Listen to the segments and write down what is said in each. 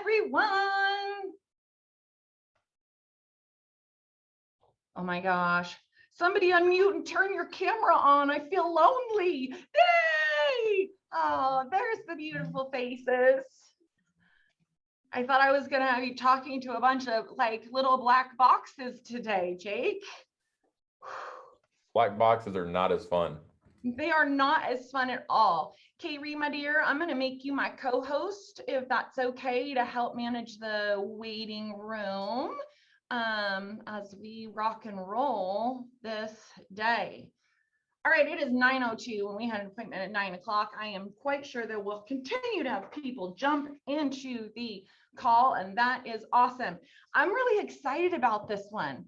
everyone. Oh my gosh. Somebody unmute and turn your camera on. I feel lonely. Yay! Oh, there's the beautiful faces. I thought I was going to have you talking to a bunch of like little black boxes today, Jake. Black boxes are not as fun. They are not as fun at all. Kaylee, my dear, I'm going to make you my co-host, if that's okay, to help manage the waiting room as we rock and roll this day. All right, it is 9:02 and we had an appointment at 9 o'clock. I am quite sure that we'll continue to have people jump into the call, and that is awesome. I'm really excited about this one.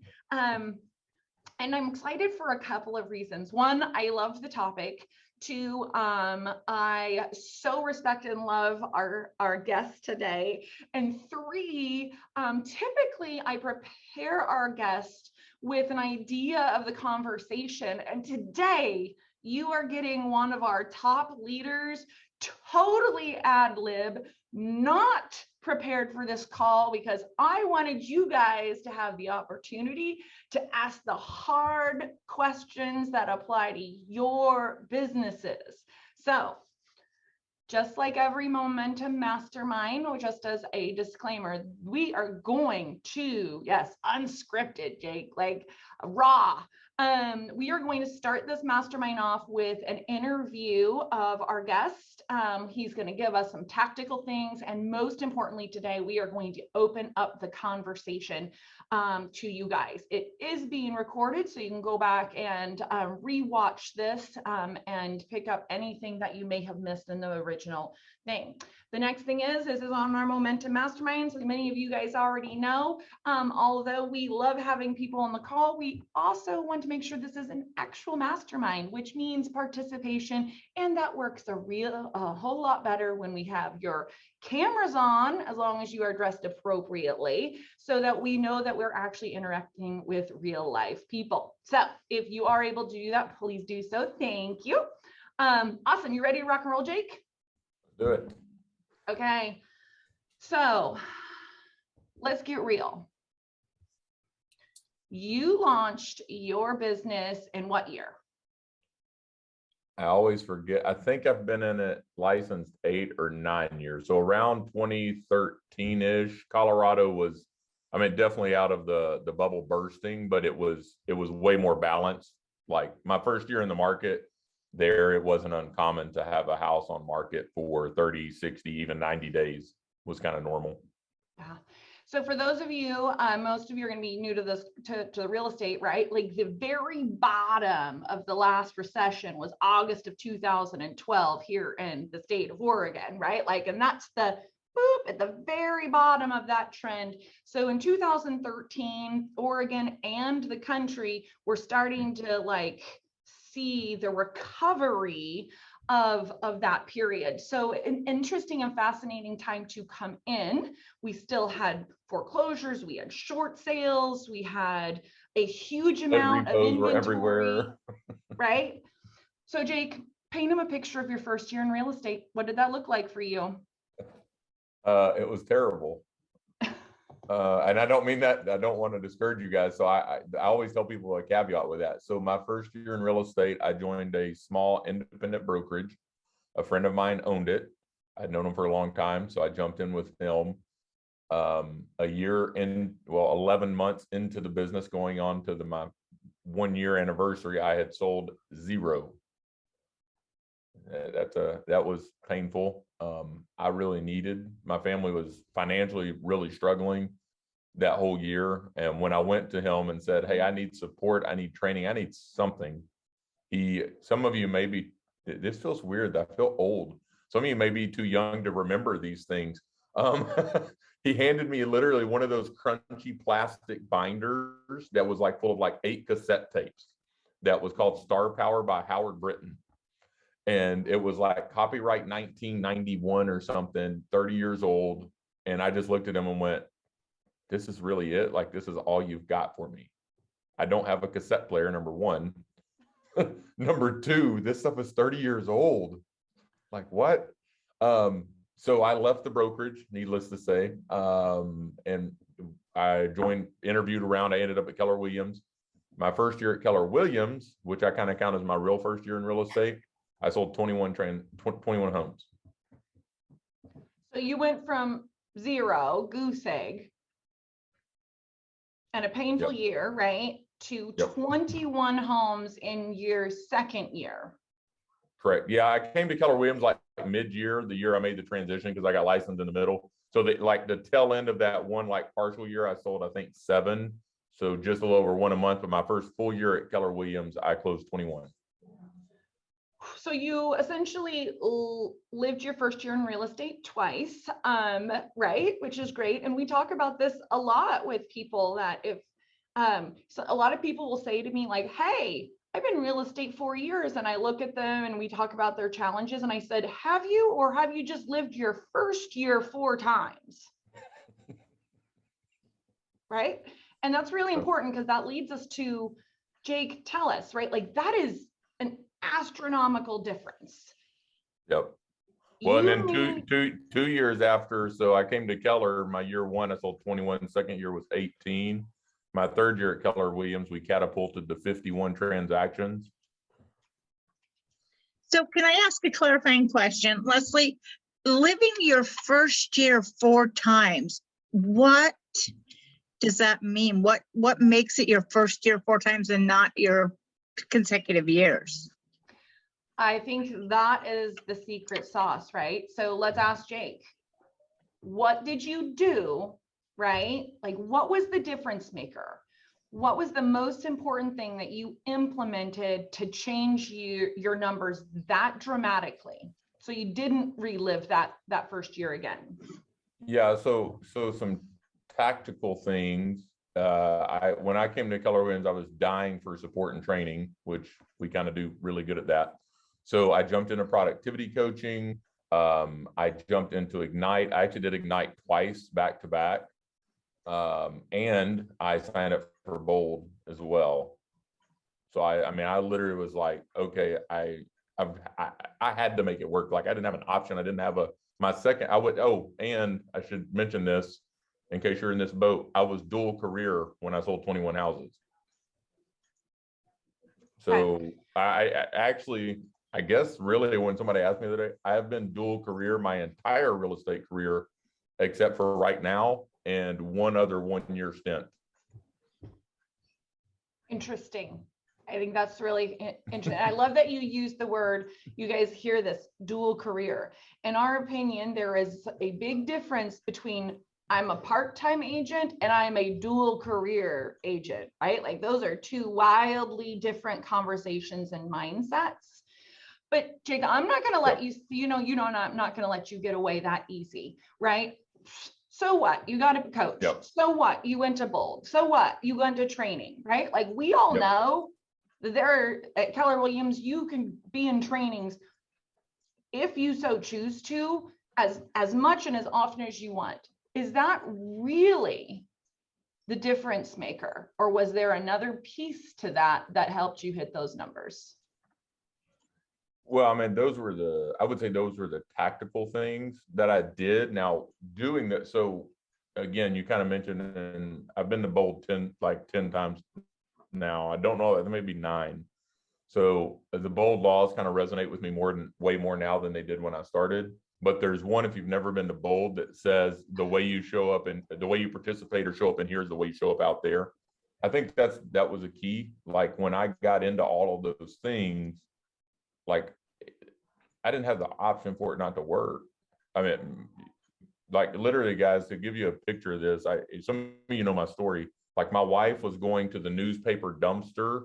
And I'm excited for a couple of reasons. One, I love the topic. Two, I so respect and love our guest today. And three, typically I prepare our guest with an idea of the conversation. And today you are getting one of our top leaders, totally ad lib, not prepared for this call, because I wanted you guys to have the opportunity to ask the hard questions that apply to your businesses. So just like every Momentum Mastermind, or just as a disclaimer, we are going to, yes, unscripted, Jake, like raw. We are going to start this mastermind off with an interview of our guest. He's going to give us some tactical things. And most importantly, today, we are going to open up the conversation to you guys. It is being recorded, so you can go back and rewatch this and pick up anything that you may have missed in the original thing. The next thing is, this is on our Momentum Masterminds. Like many of you guys already know, although we love having people on the call, we also want to make sure this is an actual mastermind, which means participation, and that works a whole lot better when we have your cameras on, as long as you are dressed appropriately, so that we know that we're actually interacting with real life people. So if you are able to do that, please do so. Thank you. Awesome. You ready to rock and roll, Jake? Do it. Okay. So let's get real. You launched your business in what year? I always forget. I think I've been in it licensed 8 or 9 years. So around 2013-ish. Colorado was, I mean, definitely out of the bubble bursting, but it was way more balanced. Like my first year in the market there, it wasn't uncommon to have a house on market for 30, 60, even 90 days was kind of normal. Yeah. So for those of you, most of you are going to be new to this, to the real estate, right? Like the very bottom of the last recession was August of 2012 here in the state of Oregon, right? Like, and that's the boop at the very bottom of that trend. So in 2013, Oregon and the country were starting to like see the recovery of that period. So an interesting and fascinating time to come in. We still had foreclosures, we had short sales, we had a huge amount of inventory everywhere. Right? So Jake, paint him a picture of your first year in real estate. What did that look like for you? It was terrible. And I don't mean that, I don't want to discourage you guys. So I always tell people a caveat with that. So my first year in real estate, I joined a small independent brokerage. A friend of mine owned it. I'd known him for a long time. So I jumped in with him a year in, well, 11 months into the business, going on to my 1-year anniversary, I had sold 0. That was painful. I really needed, my family was financially really struggling that whole year. And when I went to him and said, hey, I need support, I need training, I need something. Some of you may be, this feels weird, I feel old. Some of you may be too young to remember these things. He handed me literally one of those crunchy plastic binders that was like full of like 8 cassette tapes. That was called Star Power by Howard Britton. And it was like copyright 1991 or something, 30 years old. And I just looked at him and went, this is really it? Like, this is all you've got for me? I don't have a cassette player, number one. Number two, this stuff is 30 years old. Like, what? So I left the brokerage, needless to say, and I interviewed around. I ended up at Keller Williams. My first year at Keller Williams, which I kind of count as my real first year in real estate, I sold 21 homes. So you went from zero, goose egg, and a painful year, right, to 21 homes in your second year. Correct. Yeah, I came to Keller Williams like mid-year, the year I made the transition, because I got licensed in the middle. So like the tail end of that one like partial year, I sold I think 7. So just a little over 1 a month. But my first full year at Keller Williams, I closed 21. So you essentially lived your first year in real estate twice, right? Which is great. And we talk about this a lot with people that if, so a lot of people will say to me like, hey, I've been in real estate 4 years, and I look at them and we talk about their challenges. And I said, have you, or have you just lived your first year 4 times? Right? And that's really important, because that leads us to, Jake, tell us, right? Like that is an astronomical difference. Yep. Well, and then two years after, so I came to Keller, my year 1, I sold 21, second year was 18. My third year at Keller Williams, we catapulted to 51 transactions. So can I ask a clarifying question? Leslie, living your first year 4 times, what does that mean? What makes it your first year 4 times and not your consecutive years? I think that is the secret sauce, right? So let's ask Jake. What did you do, right? Like, what was the difference maker? What was the most important thing that you implemented to change your numbers that dramatically, so you didn't relive that first year again? Yeah, so some tactical things. When I came to Keller Williams, I was dying for support and training, which we kind of do really good at that. So I jumped into productivity coaching. I jumped into Ignite. I actually did Ignite twice back to back. And I signed up for Bold as well. So I mean, I literally was like, okay, I had to make it work. Like I didn't have an option. I didn't have and I should mention this in case you're in this boat. I was dual career when I sold 21 houses. So I guess really when somebody asked me the other day, I have been dual career my entire real estate career, except for right now and one other 1-year stint. Interesting. I think that's really interesting. I love that you use the word, you guys hear this, dual career. In our opinion, there is a big difference between I'm a part-time agent and I'm a dual career agent, right? Like those are 2 wildly different conversations and mindsets. But Jake, I'm not going to let you, I'm not going to let you get away that easy, right? So what? You got a coach. Yep. So what? You went to Bold. So what? You went to training, right? Like we all know that there at Keller Williams, you can be in trainings if you so choose to, as much and as often as you want. Is that really the difference maker? Or was there another piece to that helped you hit those numbers? Well, I mean, I would say those were the tactical things that I did. Now doing that. So again, you kind of mentioned, and I've been to Bold 10 times now. I don't know, maybe 9. So the Bold laws kind of resonate with me way more now than they did when I started. But there's one, if you've never been to Bold, that says the way you show up and the way you participate or show up in here is the way you show up out there. I think that was a key. Like when I got into all of those things, like I didn't have the option for it not to work. I mean, like literally, guys, to give you a picture of this, some of you know my story. Like my wife was going to the newspaper dumpster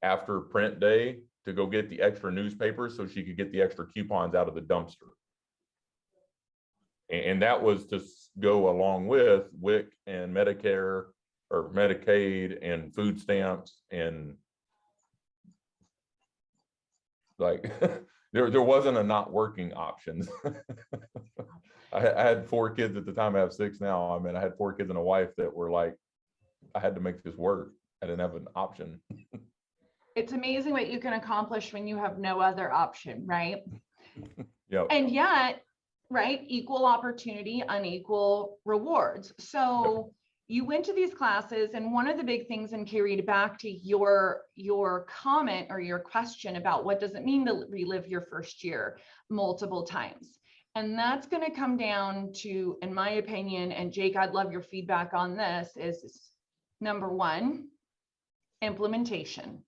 after print day to go get the extra newspapers so she could get the extra coupons out of the dumpster. And that was to go along with WIC and Medicare or Medicaid and food stamps, and like there wasn't a not working option. I had 4 kids at the time. I have 6 now. I mean, I had 4 kids and a wife that were like, I had to make this work. I didn't have an option. It's amazing what you can accomplish when you have no other option, right? Yeah. And yet right? Equal opportunity, unequal rewards. So you went to these classes, and one of the big things, and carried back to your comment or your question about what does it mean to relive your first year multiple times. And that's going to come down to, in my opinion, and Jake, I'd love your feedback on this, is number one, implementation,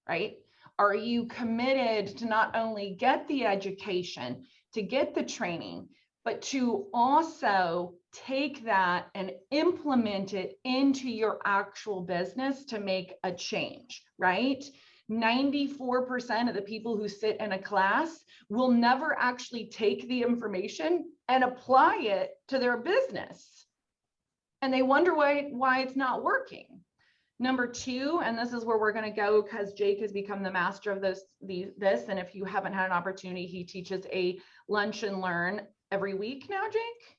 right? Are you committed to not only get the education, to get the training, but to also take that and implement it into your actual business to make a change, right? 94% of the people who sit in a class will never actually take the information and apply it to their business. And they wonder why it's not working. Number two, and this is where we're going to go because Jake has become the master of this. And if you haven't had an opportunity, he teaches a lunch and learn every week now, Jake?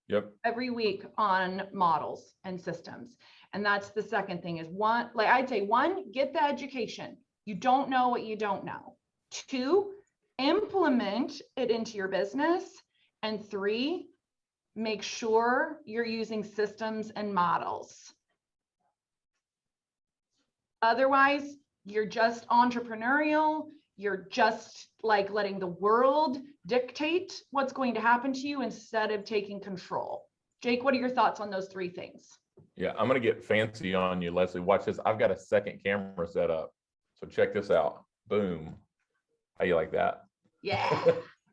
Yep. Every week on models and systems. And that's the second thing is one, like I'd say, one, get the education. You don't know what you don't know. Two, implement it into your business. And three, make sure you're using systems and models. Otherwise, you're just entrepreneurial. You're just like letting the world dictate what's going to happen to you instead of taking control. Jake, what are your thoughts on those three things? Yeah, I'm going to get fancy on you, Leslie. Watch this. I've got a second camera set up. So check this out. Boom. How you like that? Yeah.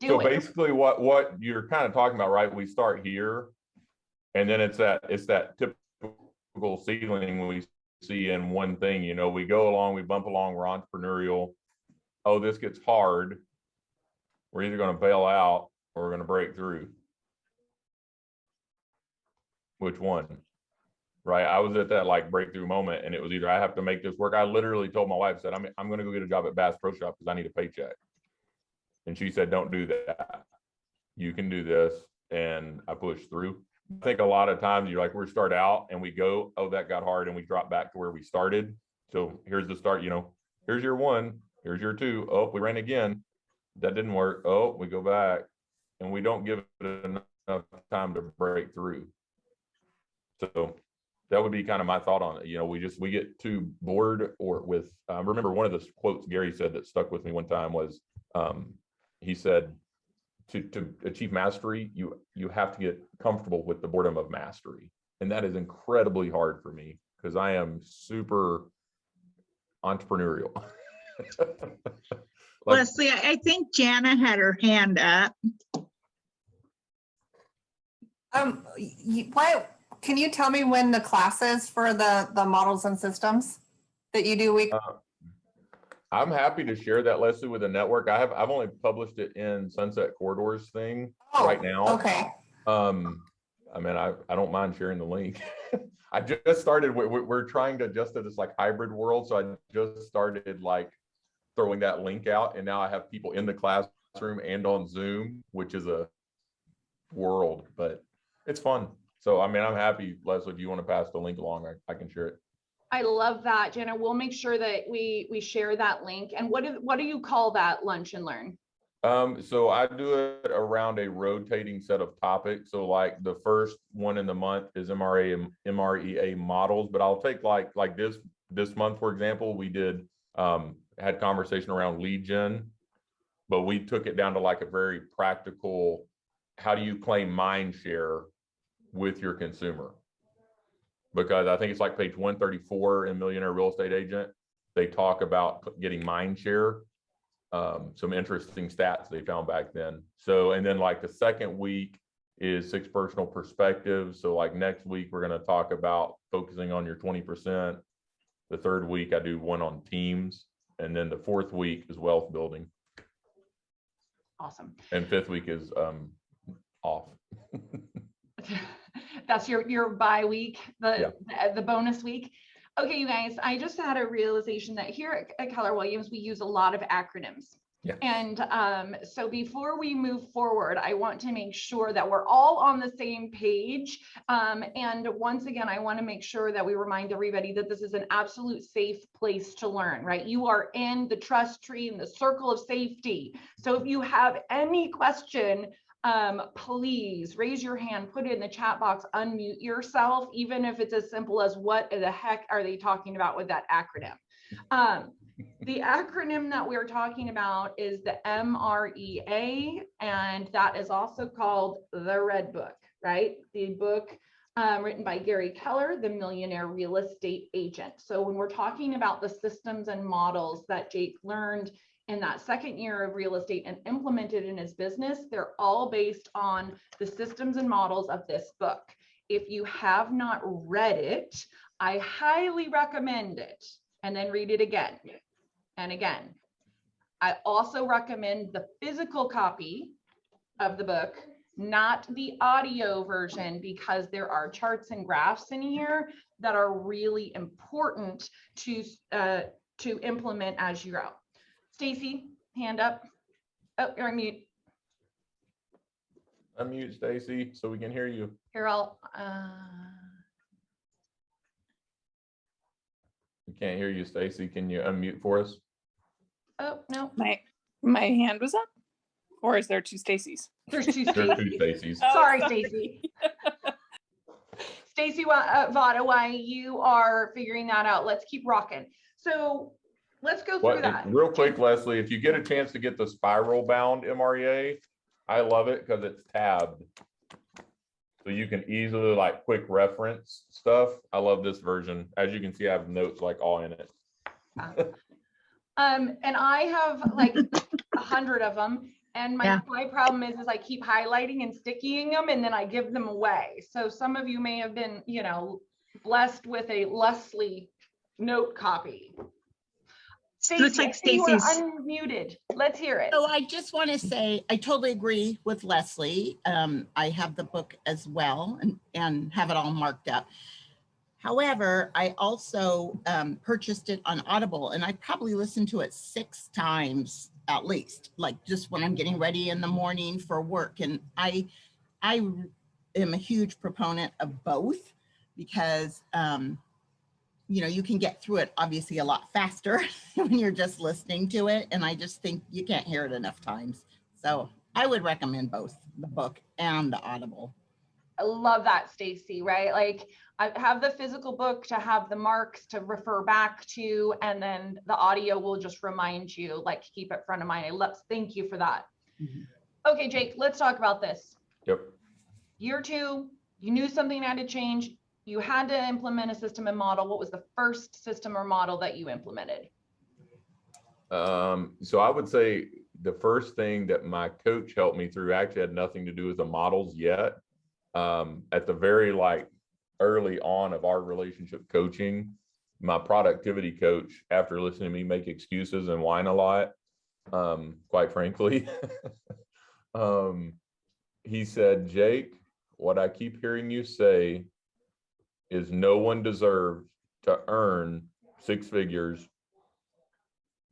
So basically what you're kind of talking about, right? We start here, and then it's that typical ceiling we see in one thing. You know, we go along, we bump along, we're entrepreneurial. Oh, this gets hard. We're either going to bail out or we're going to break through. Which one? Right? I was at that like breakthrough moment, and it was either I have to make this work. I literally told my wife, said, I'm going to go get a job at Bass Pro Shop because I need a paycheck. And she said, don't do that. You can do this. And I pushed through. I think a lot of times you're like, we start out and we go, oh, that got hard, and we drop back to where we started. So here's the start, you know, here's your one, here's your two. Oh, we ran again. That didn't work. Oh, we go back, and we don't give it enough time to break through. So that would be kind of my thought on it. You know, we get too bored or with, remember one of the quotes Gary said that stuck with me one time was, he said, to achieve mastery, you have to get comfortable with the boredom of mastery. And that is incredibly hard for me because I am super entrepreneurial. Leslie, I think Jana had her hand up. Can you tell me when the class is for the models and systems that you do weekly? I'm happy to share that, Leslie, with the network. I've only published it in Sunset Corridors thing right now. Okay. I mean, I don't mind sharing the link. I just started, we're trying to adjust to this like hybrid world. So I just started like throwing that link out, and now I have people in the classroom and on Zoom, which is a world, but it's fun. So, I mean, I'm happy, Leslie, if you want to pass the link along, I can share it. I love that, Jenna. We'll make sure that we share that link. And what do you call that lunch and learn? So I do it around a rotating set of topics. So like the first one in the month is MREA models, but I'll take like this month, for example, we did had conversation around lead gen, but we took it down to like a very practical, how do you claim mind share with your consumer? Because I think it's like page 134 in Millionaire Real Estate Agent. They talk about getting mind share, some interesting stats they found back then. So, and then like the second week is 6 personal perspectives. So like next week, we're going to talk about focusing on your 20%. The third week, I do one on teams. And then the fourth week is wealth building. Awesome. And fifth week is off. That's your bye week, the bonus week. Okay, you guys, I just had a realization that here at Keller Williams, we use a lot of acronyms. Yeah. And so before we move forward, I want to make sure that we're all on the same page. And once again, I want to make sure that we remind everybody that this is an absolute safe place to learn, right? You are in the trust tree, in the circle of safety. So if you have any question, please raise your hand, put it in the chat box, unmute yourself, even if it's as simple as what the heck are they talking about with that acronym? The acronym that we're talking about is the MREA, and that is also called the Red Book, right? The book written by Gary Keller, the Millionaire Real Estate Agent. So when we're talking about the systems and models that Jake learned in that second year of real estate and implemented in his business, they're all based on the systems and models of this book. If you have not read it, I highly recommend it, and then read it again and again. I also recommend the physical copy of the book, not the audio version, because there are charts and graphs in here that are really important to implement as you go. Stacy, hand up. Oh, you're on mute. Unmute, Stacy, so we can hear you. Here, I'll. We can't hear you, Stacy. Can you unmute for us? Oh, no. My hand was up, or is there two Stacys? There's two There are two Stacys. Stacys. Oh, Sorry, sorry. Stacy. Stacy Vada, while you are figuring that out, let's keep rocking. So let's go through that. Real quick, Leslie, if you get a chance to get the spiral bound MREA, I love it because it's tabbed. So you can easily like quick reference stuff. I love this version. As you can see, I have notes like all in it. And I have like 100 of them. And my problem is I keep highlighting and sticking them, and then I give them away. So some of you may have been, you know, blessed with a Leslie note copy. Looks like Stacey, you are Stacey's. unmuted. Let's hear it. So I just want to say, I totally agree with Leslie. I have the book as well and have it all marked up. However, I also purchased it on Audible, and I probably listened to it 6 times at least, like just when I'm getting ready in the morning for work. And I am a huge proponent of both because, you know, you can get through it obviously a lot faster when you're just listening to it. And I just think you can't hear it enough times. So I would recommend both the book and the Audible. I love that, Stacy, right? Like I have the physical book to have the marks to refer back to, and then the audio will just remind you, like keep it front of mind. Thank you for that. Mm-hmm. Okay, Jake, let's talk about this. Yep. Year 2, you knew something had to change. You had to implement a system and model. What was the first system or model that you implemented? So I would say the first thing that my coach helped me through actually had nothing to do with the models yet. At the very like early on of our relationship coaching, my productivity coach, after listening to me make excuses and whine a lot, quite frankly, he said, Jake, what I keep hearing you say is no one deserves to earn 6 figures,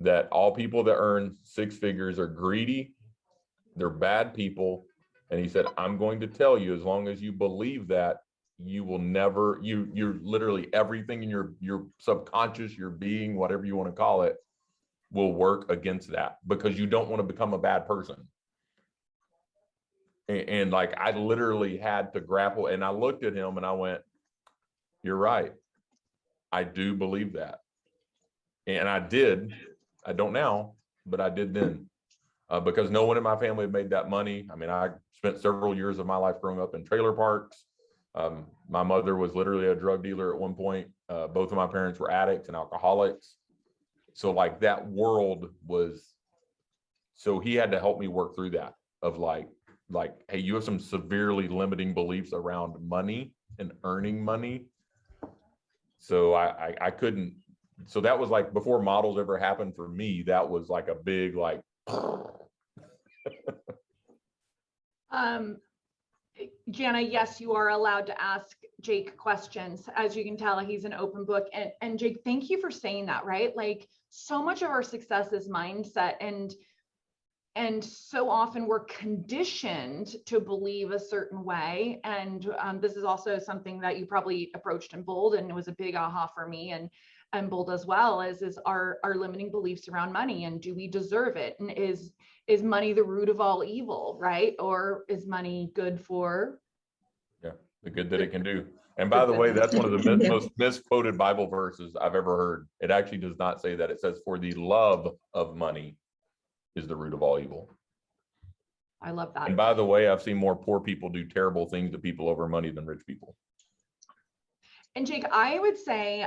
that all people that earn 6 figures are greedy, they're bad people. And he said, I'm going to tell you, as long as you believe that, you will never, you're literally everything in your subconscious, your being, whatever you want to call it, will work against that because you don't want to become a bad person. And like, I literally had to grapple, and I looked at him and I went, you're right. I do believe that. And I did. I don't now, but I did then. Because no one in my family had made that money. I mean, I spent several years of my life growing up in trailer parks. My mother was literally a drug dealer at one point. Both of my parents were addicts and alcoholics. So like that world was, so he had to help me work through that of like, hey, you have some severely limiting beliefs around money and earning money. So I couldn't, so that was like before models ever happened for me, that was like a big, like, Jana, yes, you are allowed to ask Jake questions. As you can tell, he's an open book. And Jake, thank you for saying that, right? Like so much of our success is mindset. And And so often we're conditioned to believe a certain way. And this is also something that you probably approached in Bold, and it was a big aha for me and Bold as well, is our limiting beliefs around money, and do we deserve it? And is money the root of all evil, right? Or is money good for? Yeah, the good that it can do. And by the way, that's one of the most misquoted Bible verses I've ever heard. It actually does not say that. It says, for the love of money is the root of all evil. I love that. And by the way, I've seen more poor people do terrible things to people over money than rich people. And Jake, I would say,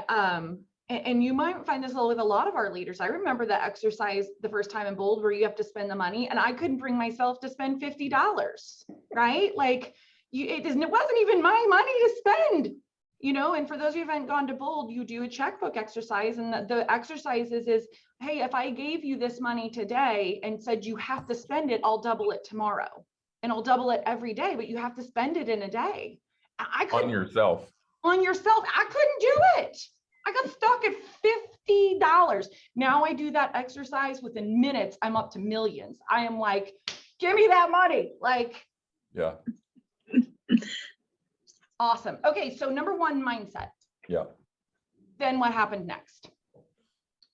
and you might find this with a lot of our leaders. I remember that exercise the first time in Bold where you have to spend the money, and I couldn't bring myself to spend $50, right? Like it wasn't even my money to spend, you know. And for those of you who haven't gone to Bold, you do a checkbook exercise, and the exercise is, hey, if I gave you this money today and said you have to spend it, I'll double it tomorrow, and I'll double it every day, but you have to spend it in a day. I couldn't. On yourself. On yourself. I couldn't do it. I got stuck at $50. Now I do that exercise within minutes. I'm up to millions. I am like, give me that money. Like, yeah. Awesome. Okay. So number one, mindset. Yeah. Then what happened next?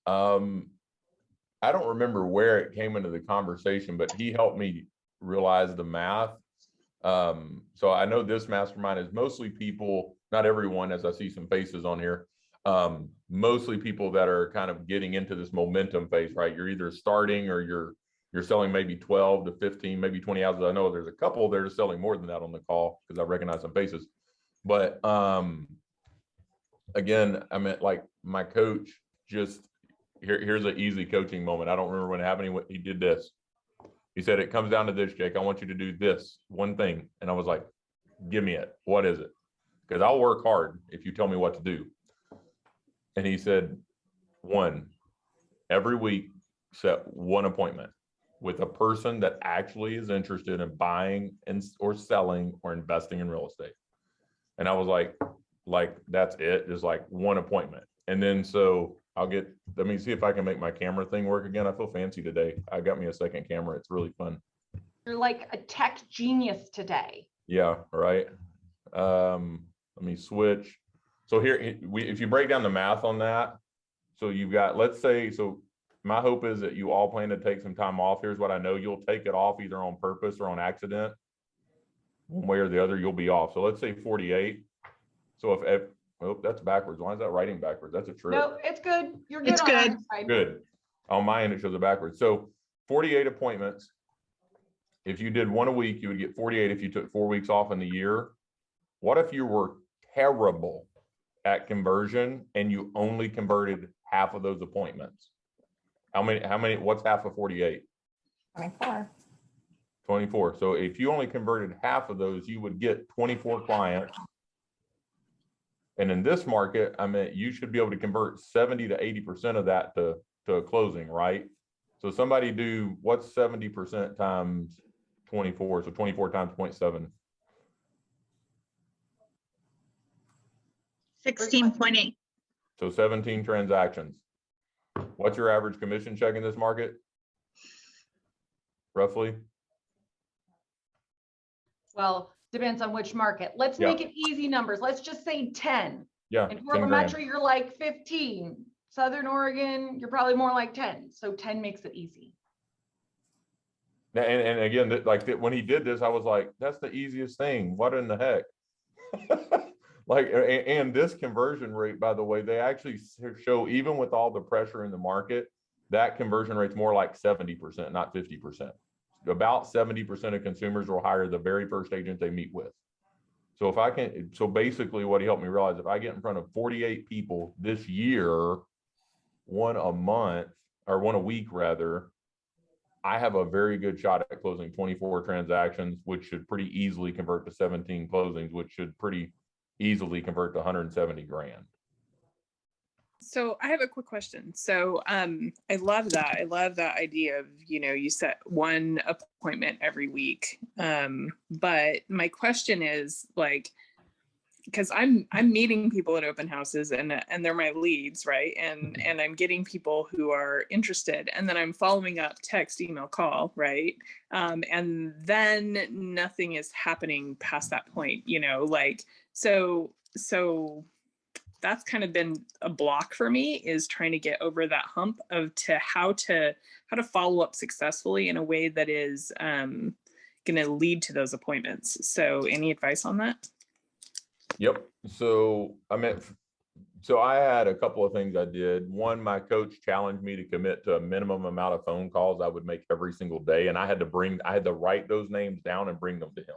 I don't remember where it came into the conversation, but he helped me realize the math. So I know this mastermind is mostly people, not everyone, as I see some faces on here, mostly people that are kind of getting into this momentum phase, right? You're either starting or you're selling maybe 12 to 15, maybe 20 houses. I know there's a couple that are selling more than that on the call because I recognize some faces. But again, I meant like my coach just, here's an easy coaching moment. I don't remember when it happened. He did this. He said, it comes down to this, Jake. I want you to do this one thing. And I was like, give me it. What is it? Because I'll work hard if you tell me what to do. And he said, one, every week, set one appointment with a person that actually is interested in buying or selling or investing in real estate. And I was like, that's it, just like one appointment. And then so let me see if I can make my camera thing work again. I feel fancy today. I got me a second camera. It's really fun. You're like a tech genius today. Yeah, right. Let me switch. So here, if you break down the math on that, so you've got, let's say, so my hope is that you all plan to take some time off. Here's what I know. You'll take it off either on purpose or on accident. One way or the other, you'll be off. So let's say 48. So if oh, that's backwards. Why is that writing backwards? That's a trip. No, it's good. You're good. It's on good. that side. Good. On my end, it shows it backwards. So 48 appointments. If you did one a week, you would get 48 if you took 4 weeks off in the year. What if you were terrible at conversion and you only converted half of those appointments? How many, what's half of 48? 24. 24. So if you only converted half of those, you would get 24 clients. And in this market, I mean, you should be able to convert 70 to 80% of that to a closing, right? So somebody do, what's 70% times 24? So 24 times 0.7. 16.8. So 17 transactions. What's your average commission check in this market? Roughly? Well, depends on which market. Let's make it easy numbers. Let's just say 10. Yeah. In Rural Metro, you're like 15. Southern Oregon, you're probably more like 10. So 10 makes it easy. And again, like when he did this, I was like, that's the easiest thing. What in the heck? Like, and this conversion rate, by the way, they actually show, even with all the pressure in the market, that conversion rate's more like 70%, not 50%. About 70% of consumers will hire the very first agent they meet with. So if I can, so basically what he helped me realize, if I get in front of 48 people this year, one a month, or one a week rather, I have a very good shot at closing 24 transactions, which should pretty easily convert to 17 closings, which should pretty easily convert to 170 grand. So I have a quick question. So I love that. I love that idea of, you set one appointment every week. But my question is, like, because I'm meeting people at open houses and they're my leads, right? And I'm getting people who are interested, and then I'm following up text, email, call, right? And then nothing is happening past that point, you know, like so that's kind of been a block for me, is trying to get over that hump of how to follow up successfully in a way that is going to lead to those appointments. So any advice on that? Yep. So I had a couple of things I did. One, my coach challenged me to commit to a minimum amount of phone calls I would make every single day. And I had to write those names down and bring them to him.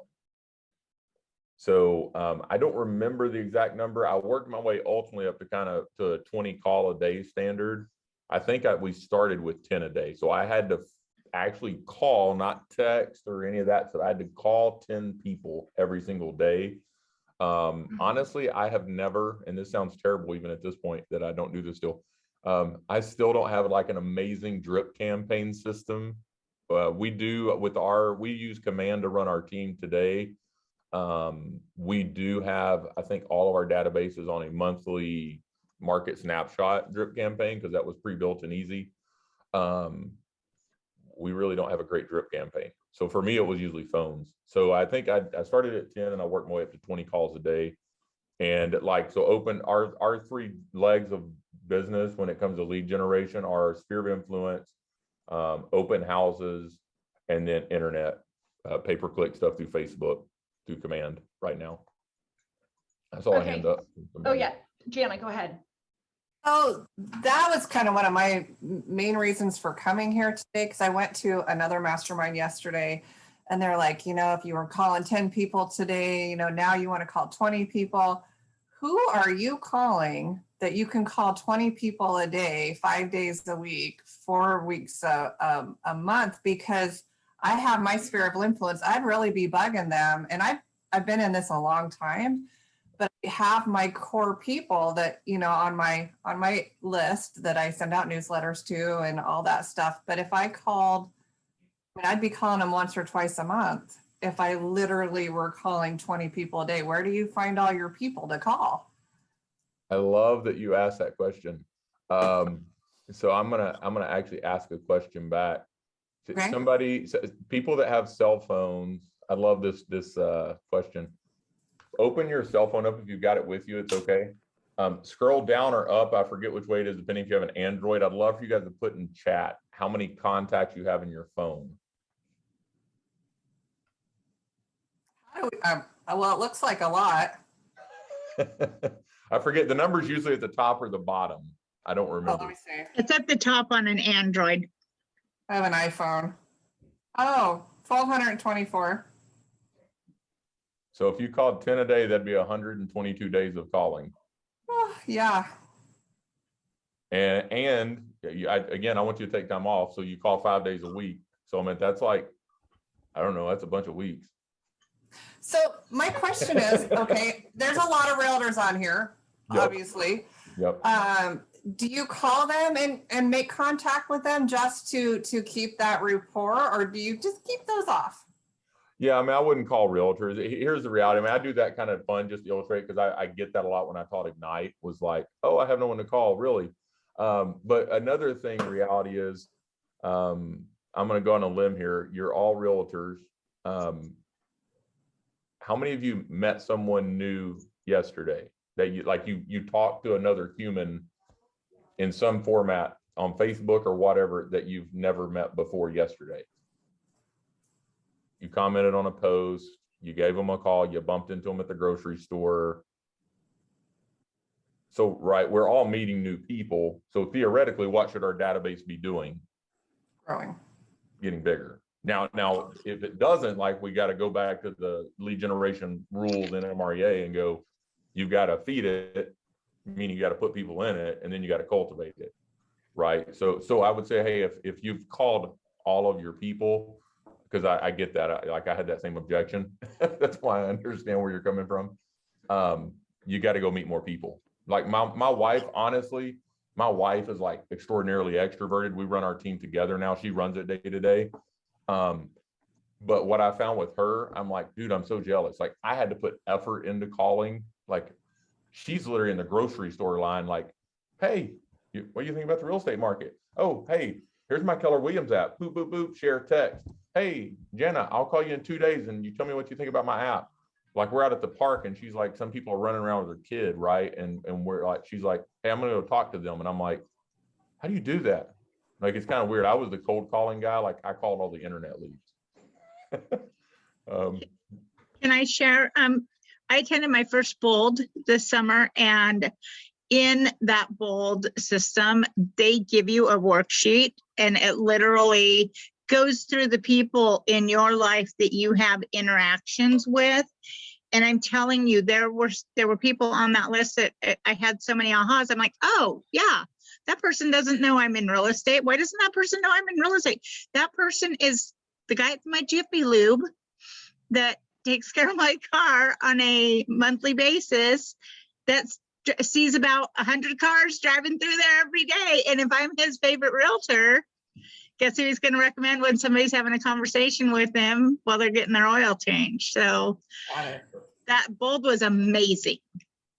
So I don't remember the exact number. I worked my way ultimately up to a 20 call a day standard. I think we started with 10 a day. So I had to actually call, not text or any of that. So I had to call 10 people every single day. Honestly, I have never, and this sounds terrible even at this point that I don't do this still. I still don't have like an amazing drip campaign system. We use Command to run our team today. We do have, I think, all of our databases on a monthly market snapshot drip campaign because that was pre-built and easy. We really don't have a great drip campaign. So for me, it was usually phones. So I think I started at 10 and I worked my way up to 20 calls a day. And open our three legs of business when it comes to lead generation are sphere of influence, open houses, and then internet, pay-per-click stuff through Facebook, through Command right now. That's all. Okay. I hand up. Oh yeah, Jana, go ahead. Oh, that was kind of one of my main reasons for coming here today, because I went to another mastermind yesterday and they're like, you know, if you were calling 10 people today, you know, now you want to call 20 people. Who are you calling that you can call 20 people a day, 5 days a week, 4 weeks a month? Because I have my sphere of influence. I'd really be bugging them. And I've been in this a long time, but I have my core people that, you know, on my list that I send out newsletters to and all that stuff. But if I called, I mean, I'd be calling them once or twice a month. If I literally were calling 20 people a day, where do you find all your people to call? I love that you asked that question. So I'm gonna actually ask a question back. Okay. People that have cell phones. I love this question. Open your cell phone up if you've got it with you. It's okay. Scroll down or up. I forget which way it is, depending if you have an Android. I'd love for you guys to put in chat how many contacts you have in your phone. Well, it looks like a lot. I forget, the number's usually at the top or the bottom. I don't Oh, remember. let me see. It's at the top on an Android. I have an iPhone. Oh, 1,224. So if you called 10 a day, that'd be 122 days of calling. Oh, yeah. And again, I want you to take time off. So you call 5 days a week. So I mean, that's like, I don't know, that's a bunch of weeks. So my question is, okay, there's a lot of realtors on here, Yep. obviously. Yep. Do you call them and make contact with them just to keep that rapport, or do you just keep those off? Yeah, I mean, I wouldn't call realtors. Here's the reality. I mean, I do that kind of fun just to illustrate, because I get that a lot when I taught Ignite, was like, oh, I have no one to call, really. But another thing, reality is, I'm going to go on a limb here. You're all realtors. How many of you met someone new yesterday that you talked to another human in some format on Facebook or whatever that you've never met before yesterday? You commented on a post, you gave them a call, you bumped into them at the grocery store. So, right, we're all meeting new people. So theoretically, what should our database be doing? Growing. Getting bigger. Now, if it doesn't, like, we got to go back to the lead generation rules in MREA and go, you've got to feed it, meaning you got to put people in it, and then you got to cultivate it, right? So I would say, hey, if you've called all of your people, because I get that, I had that same objection. That's why I understand where you're coming from. You got to go meet more people. Like my wife, honestly, my wife is like extraordinarily extroverted. We run our team together now. She runs it day to day. But what I found with her, I'm like, dude, I'm so jealous. Like, I had to put effort into calling Like, she's literally in the grocery store line, like, hey, what do you think about the real estate market? Oh, hey, here's my Keller Williams app. Boop, boop, boop, share text. Hey, Jenna, I'll call you in 2 days and you tell me what you think about my app. Like, we're out at the park and she's like, some people are running around with their kid, right? And we're like, she's like, hey, I'm gonna go talk to them. And I'm like, how do you do that? Like, it's kind of weird. I was the cold calling guy. Like, I called all the internet leads. Can I share? I attended my first Bold this summer, and in that Bold system, they give you a worksheet, and it literally goes through the people in your life that you have interactions with. And I'm telling you, there were people on that list that I had so many ahas. I'm like, oh yeah, that person doesn't know I'm in real estate. Why doesn't that person know I'm in real estate? That person is the guy at my Jiffy Lube that takes care of my car on a monthly basis, that sees about 100 cars driving through there every day. And if I'm his favorite realtor, guess who he's going to recommend when somebody's having a conversation with him while they're getting their oil changed? So that Bold was amazing.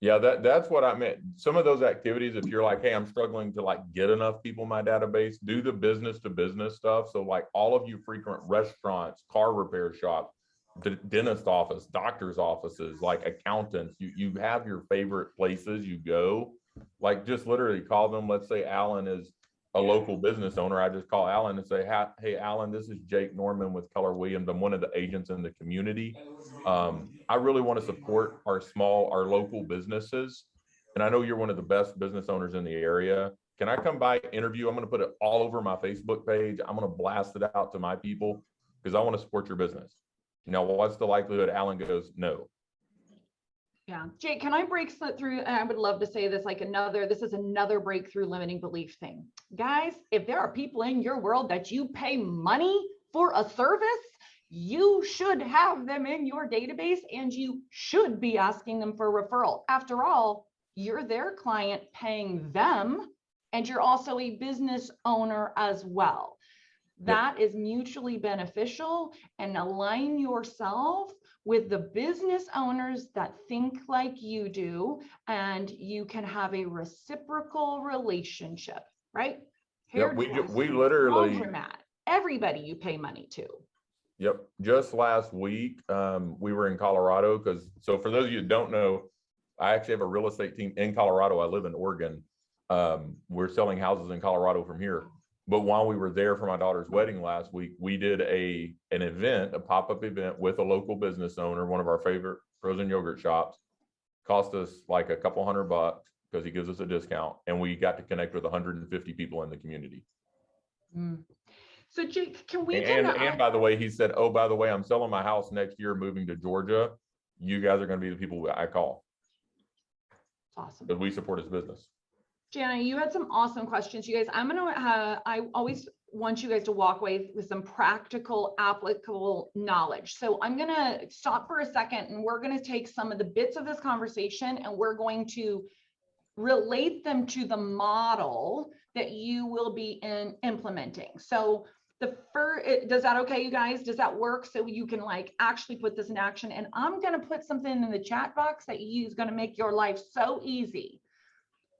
Yeah, that's what I meant. Some of those activities, if you're like, hey, I'm struggling to like get enough people in my database, do the business to business stuff. So like all of you frequent restaurants, car repair shops, the dentist office, doctor's offices, like accountants, you have your favorite places you go. Like, just literally call them. Let's say Alan is a local business owner. I just call Alan and say, hey, Alan, this is Jake Norman with Keller Williams. I'm one of the agents in the community. I really want to support our local businesses. And I know you're one of the best business owners in the area. Can I come by, interview? I'm going to put it all over my Facebook page. I'm going to blast it out to my people because I want to support your business. Now, what's the likelihood Alan goes, no? Yeah, Jake, can I break through? And I would love to say this, like this is another breakthrough limiting belief thing. Guys, if there are people in your world that you pay money for a service, you should have them in your database and you should be asking them for a referral. After all, you're their client paying them, and you're also a business owner as well. That is mutually beneficial, and align yourself with the business owners that think like you do, and you can have a reciprocal relationship, right? Yeah, we literally, everybody you pay money to. Yep. Just last week, we were in Colorado so for those of you that don't know, I actually have a real estate team in Colorado. I live in Oregon. We're selling houses in Colorado from here. But while we were there for my daughter's wedding last week, we did an event, a pop-up event with a local business owner, one of our favorite frozen yogurt shops. Cost us like a couple $100 because he gives us a discount, and we got to connect with 150 people in the community. So Jake, can we and by the way, he said, oh, by the way, I'm selling my house next year, moving to Georgia. You guys are going to be the people I call. Awesome. Because we support his business. Jana, you had some awesome questions. You guys, I always want you guys to walk away with some practical, applicable knowledge. So I'm going to stop for a second, and we're going to take some of the bits of this conversation and we're going to relate them to the model that you will be implementing. So does that okay, you guys? Does that work? So you can like actually put this in action. And I'm going to put something in the chat box that is going to make your life so easy.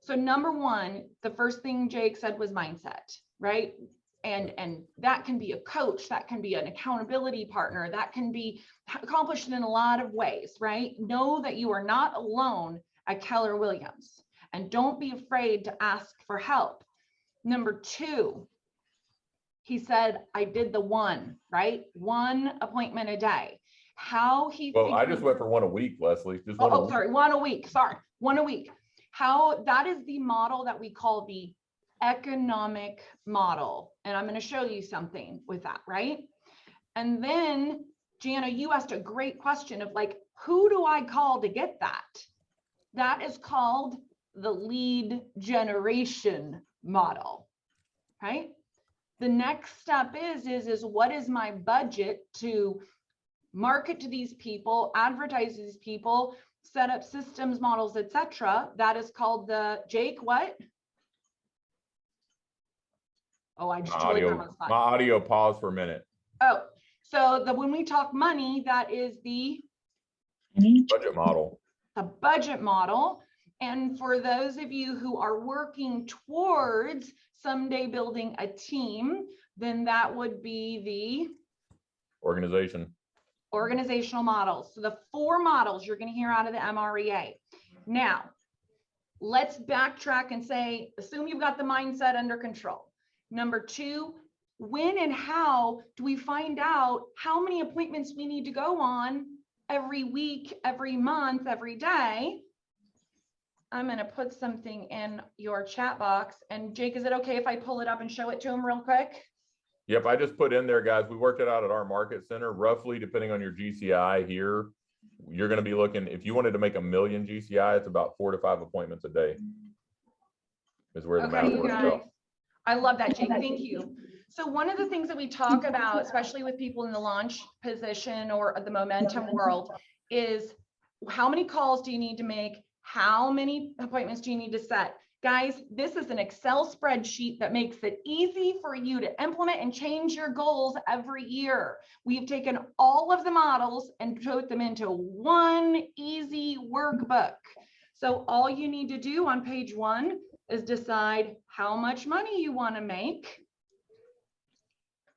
So number one, the first thing Jake said was mindset, right? And that can be a coach, that can be an accountability partner, that can be accomplished in a lot of ways, right? Know that you are not alone at Keller Williams, and don't be afraid to ask for help. Number two, he said, I did the one, right? One appointment a day. Well, I just went for one a week, Leslie. Just one one a week. Sorry, one a week. How that is the model that we call the economic model. And I'm going to show you something with that, right? And then, Jana, you asked a great question of like, who do I call to get that? That is called the lead generation model, right? The next step is what is my budget to market to these people, advertise to these people, set up systems, models, etc. That is called the Jake, what? Oh, I just totally got my spot. My audio paused for a minute. Oh, so when we talk money, that is the budget model. a budget model. And for those of you who are working towards someday building a team, then that would be the organizational models. So the 4 models you're going to hear out of the MREA. Now, let's backtrack and say, assume you've got the mindset under control. Number 2, when and how do we find out how many appointments we need to go on every week, every month, every day? I'm going to put something in your chat box. And Jake, is it okay if I pull it up and show it to him real quick? Yep, I just put in there, guys, we worked it out at our market center. Roughly, depending on your GCI here, you're going to be looking, if you wanted to make 1 million GCI, it's about 4 to 5 appointments a day is where the math works out. I love that, Jake. Thank you. So one of the things that we talk about, especially with people in the launch position or the momentum world, is how many calls do you need to make? How many appointments do you need to set? Guys, this is an Excel spreadsheet that makes it easy for you to implement and change your goals every year. We've taken all of the models and put them into one easy workbook. So all you need to do on page 1 is decide how much money you want to make,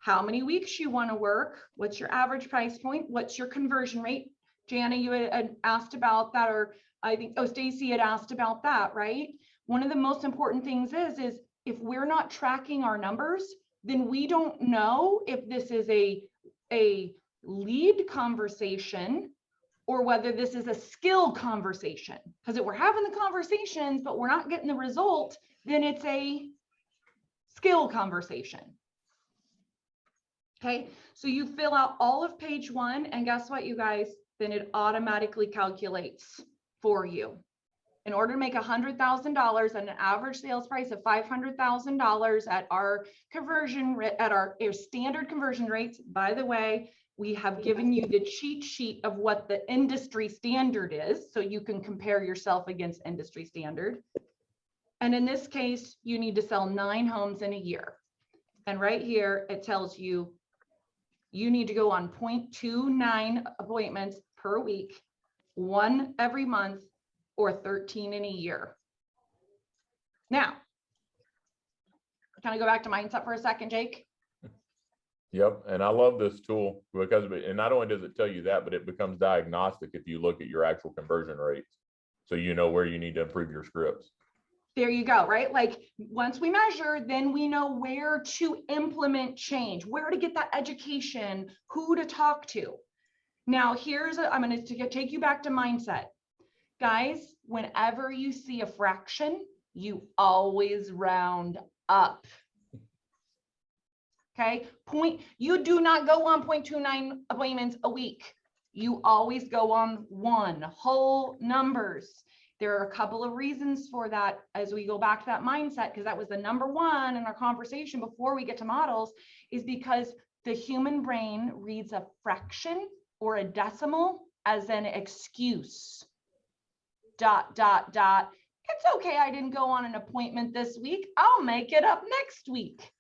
how many weeks you want to work, what's your average price point, what's your conversion rate. Jana, you had asked about that, or I think, oh, Stacy had asked about that, right? One of the most important things is if we're not tracking our numbers, then we don't know if this is a lead conversation or whether this is a skill conversation. Because if we're having the conversations, but we're not getting the result, then it's a skill conversation. Okay, so you fill out all of page 1, and guess what, you guys? Then it automatically calculates for you. In order to make $100,000 at an average sales price of $500,000 at our conversion rate, at our standard conversion rates, by the way, we have given you the cheat sheet of what the industry standard is, so you can compare yourself against industry standard. And in this case, you need to sell 9 homes in a year. And right here, it tells you, you need to go on 0.29 appointments per week, 1 every month, or 13 in a year. Now, can I go back to mindset for a second, Jake? Yep, and I love this tool because of it. And not only does it tell you that, but it becomes diagnostic if you look at your actual conversion rates. So you know where you need to improve your scripts. There you go, right? Like once we measure, then we know where to implement change, where to get that education, who to talk to. Now, I'm going to take you back to mindset. Guys, whenever you see a fraction, you always round up. Okay, you do not go on 0.29 appointments a week. You always go on 1, whole numbers. There are a couple of reasons for that as we go back to that mindset, because that was the number 1 in our conversation before we get to models, is because the human brain reads a fraction or a decimal as an excuse. ... It's okay, I didn't go on an appointment this week. I'll make it up next week.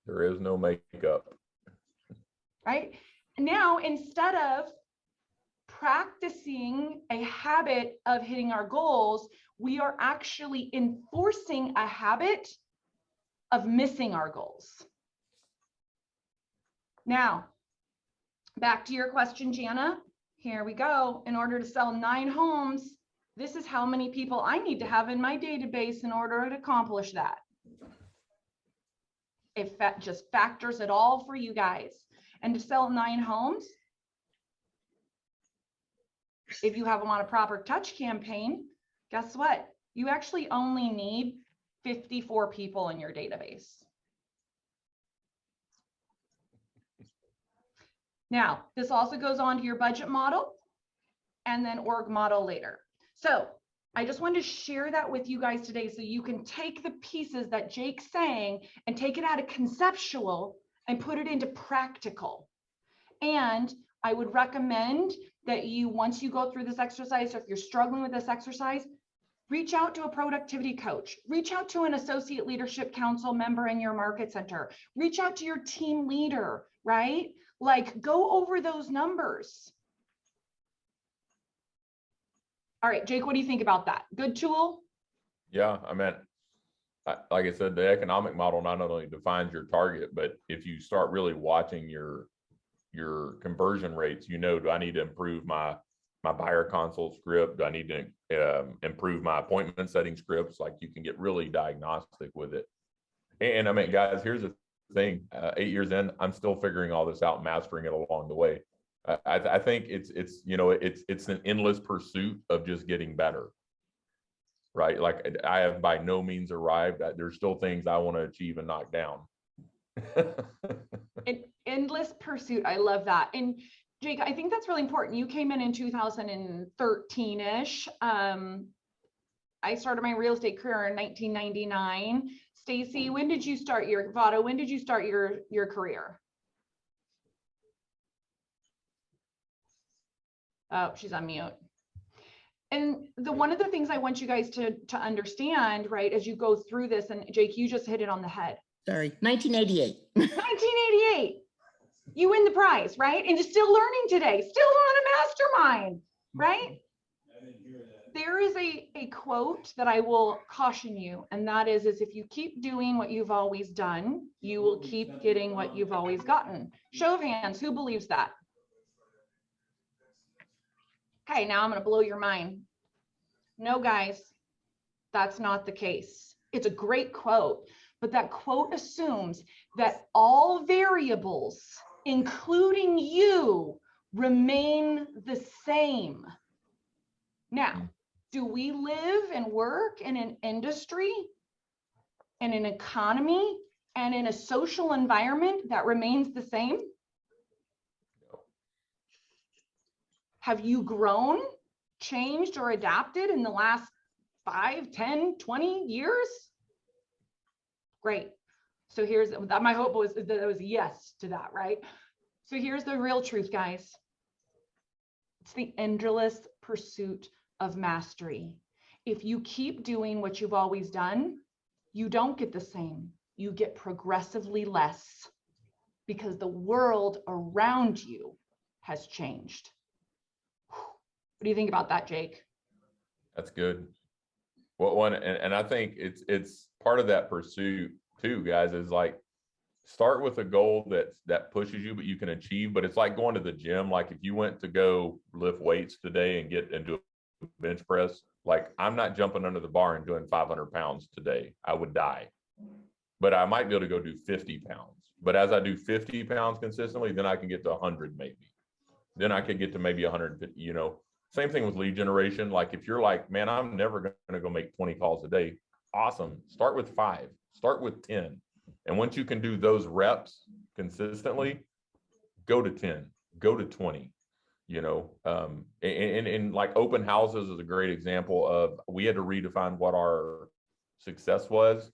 There is no makeup. Right? Now, instead of practicing a habit of hitting our goals, we are actually enforcing a habit of missing our goals. Now, back to your question, Jana. Here we go. In order to sell 9 homes, this is how many people I need to have in my database in order to accomplish that. It just factors it all for you guys. And to sell 9 homes, if you have them on a proper touch campaign, guess what? You actually only need 54 people in your database. Now, this also goes on to your budget model and then org model later. So I just wanted to share that with you guys today so you can take the pieces that Jake's saying and take it out of conceptual and put it into practical. And I would recommend that you, once you go through this exercise, or if you're struggling with this exercise, reach out to a productivity coach, reach out to an associate leadership council member in your market center, reach out to your team leader, right? Like go over those numbers. All right, Jake, what do you think about that? Good tool? Yeah, I mean, like I said, the economic model not only defines your target, but if you start really watching your conversion rates, do I need to improve my buyer consult script? Do I need to improve my appointment setting scripts? Like, you can get really diagnostic with it. And I mean, guys, here's the thing: 8 years in, I'm still figuring all this out, mastering it along the way. I think it's an endless pursuit of just getting better. Right? Like, I have by no means arrived. There's still things I want to achieve and knock down. An endless pursuit. I love that. And Jake, I think that's really important. You came in 2013-ish. I started my real estate career in 1999. Stacy, when did you start your career? Oh, she's on mute. And one of the things I want you guys to understand, right, as you go through this, and Jake, you just hit it on the head. Sorry, 1988. 1988. You win the prize, right? And you're still learning today, still on a mastermind, right? I didn't hear that. There is a quote that I will caution you, and that is if you keep doing what you've always done, you will keep getting what you've always gotten. Show of hands, who believes that? Okay, now I'm going to blow your mind. No, guys, that's not the case. It's a great quote, but that quote assumes that all variables, including you, remain the same. Now, do we live and work in an industry and an economy and in a social environment that remains the same? Have you grown, changed, or adapted in the last 5, 10, 20 years? Great. So here's my hope was that it was a yes to that, right? So here's the real truth, guys. It's the endless pursuit of mastery. If you keep doing what you've always done, you don't get the same. You get progressively less because the world around you has changed. What do you think about that, Jake? That's good. Well, one, and I think it's part of that pursuit too, guys, is like, start with a goal that pushes you, but you can achieve. But it's like going to the gym. Like, if you went to go lift weights today and get into a bench press, like, I'm not jumping under the bar and doing 500 pounds today. I would die. But I might be able to go do 50 pounds. But as I do 50 pounds consistently, then I can get to 100 maybe. Then I could get to maybe 150, Same thing with lead generation. Like, if you're like, man, I'm never going to go make 20 calls a day. Awesome. Start with 5, start with 10. And once you can do those reps consistently, go to 10, go to 20, and like open houses is a great example of, we had to redefine what our success was.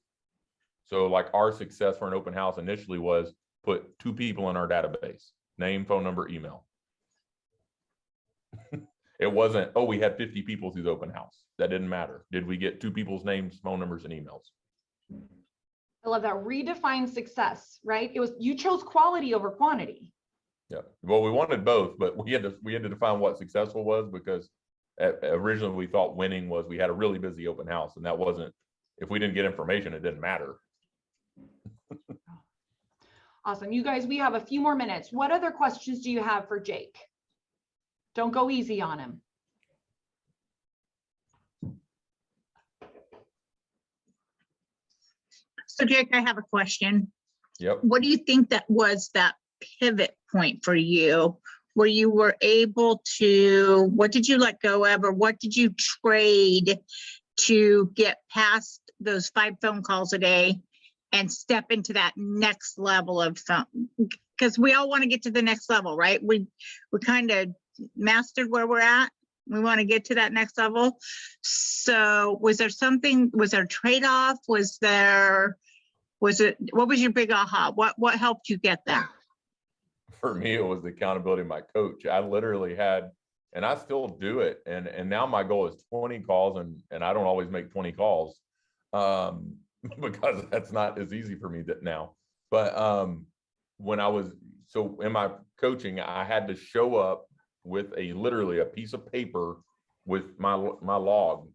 So like, our success for an open house initially was put 2 people in our database, name, phone number, email. It wasn't, oh, we had 50 people through the open house. That didn't matter. Did we get 2 people's names, phone numbers, and emails? I love that. Redefine success, right? It was, you chose quality over quantity. Yeah. Well, we wanted both, but we had to define what successful was, because originally we thought winning was we had a really busy open house, and that wasn't, if we didn't get information, it didn't matter. Awesome. You guys, we have a few more minutes. What other questions do you have for Jake? Don't go easy on him. So Jake, I have a question. Yep. What do you think that was that pivot point for you, where you were able to, what did you let go of, or what did you trade to get past those 5 phone calls a day and step into that next level of phone? Because we all want to get to the next level, right? We kind of mastered where we're at. We want to get to that next level. So was there something, was there a trade-off? What was your big aha? What helped you get there? For me, it was the accountability of my coach. I literally had, and I still do it. And now my goal is 20 calls, and I don't always make 20 calls because that's not as easy for me now. But so in my coaching, I had to show up with literally a piece of paper with my log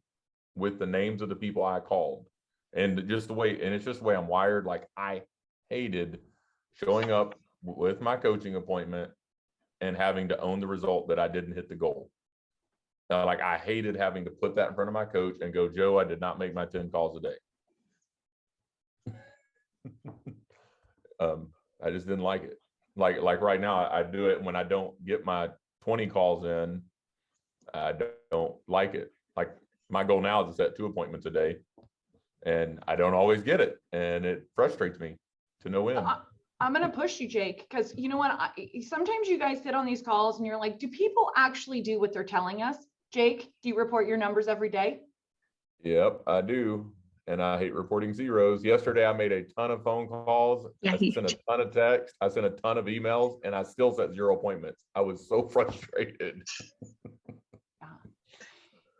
with the names of the people I called, and just the way, and it's just the way I'm wired. Like, I hated showing up with my coaching appointment and having to own the result that I didn't hit the goal. Like, I hated having to put that in front of my coach and go, Joe, I did not make my 10 calls a day. I just didn't like it. Like right now, I do it when I don't get my 20 calls in. I don't like it. Like, my goal now is to set 2 appointments a day, and I don't always get it, and it frustrates me to no end. I'm going to push you, Jake, because you know what? Sometimes you guys sit on these calls and you're like, do people actually do what they're telling us? Jake, do you report your numbers every day? Yep, I do. And I hate reporting zeros. Yesterday, I made a ton of phone calls. Yeah, I sent a ton of texts. I sent a ton of emails, and I still set 0 appointments. I was so frustrated.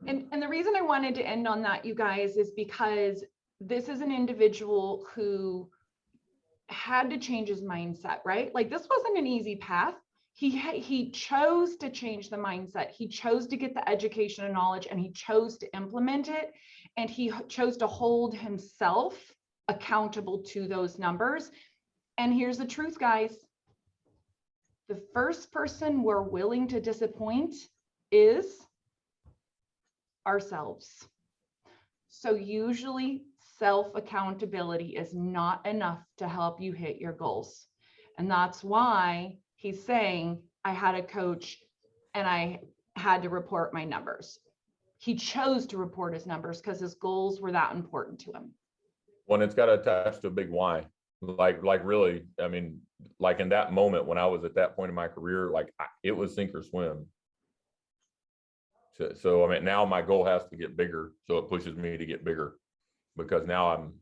And the reason I wanted to end on that, you guys, is because this is an individual who had to change his mindset, right? Like, this wasn't an easy path. He chose to change the mindset. He chose to get the education and knowledge, and he chose to implement it. And he chose to hold himself accountable to those numbers. And here's the truth, guys. The first person we're willing to disappoint is ourselves. So usually self-accountability is not enough to help you hit your goals. And that's why he's saying, I had a coach and I had to report my numbers. He chose to report his numbers because his goals were that important to him. When it's got attached to a big why, like really, I mean, like in that moment when I was at that point in my career, like it was sink or swim. So I mean, now my goal has to get bigger. So it pushes me to get bigger, because now I'm,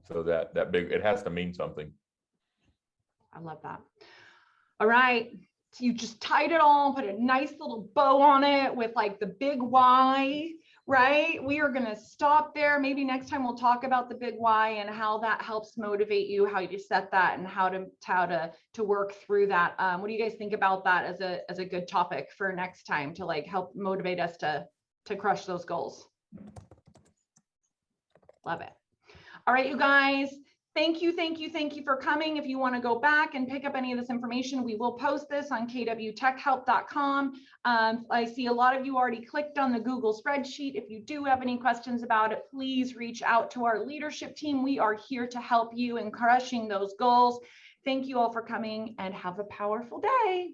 so that big, it has to mean something. I love that. All right. So you just tied it all, put a nice little bow on it with like the big why, right? We are going to stop there. Maybe next time we'll talk about the big why and how that helps motivate you, how you set that, and how to work through that. What do you guys think about that as a good topic for next time to like help motivate us to crush those goals? Love it. All right, you guys. Thank you for coming. If you want to go back and pick up any of this information, we will post this on kwtechhelp.com. I see a lot of you already clicked on the Google spreadsheet. If you do have any questions about it, please reach out to our leadership team. We are here to help you in crushing those goals. Thank you all for coming, and have a powerful day.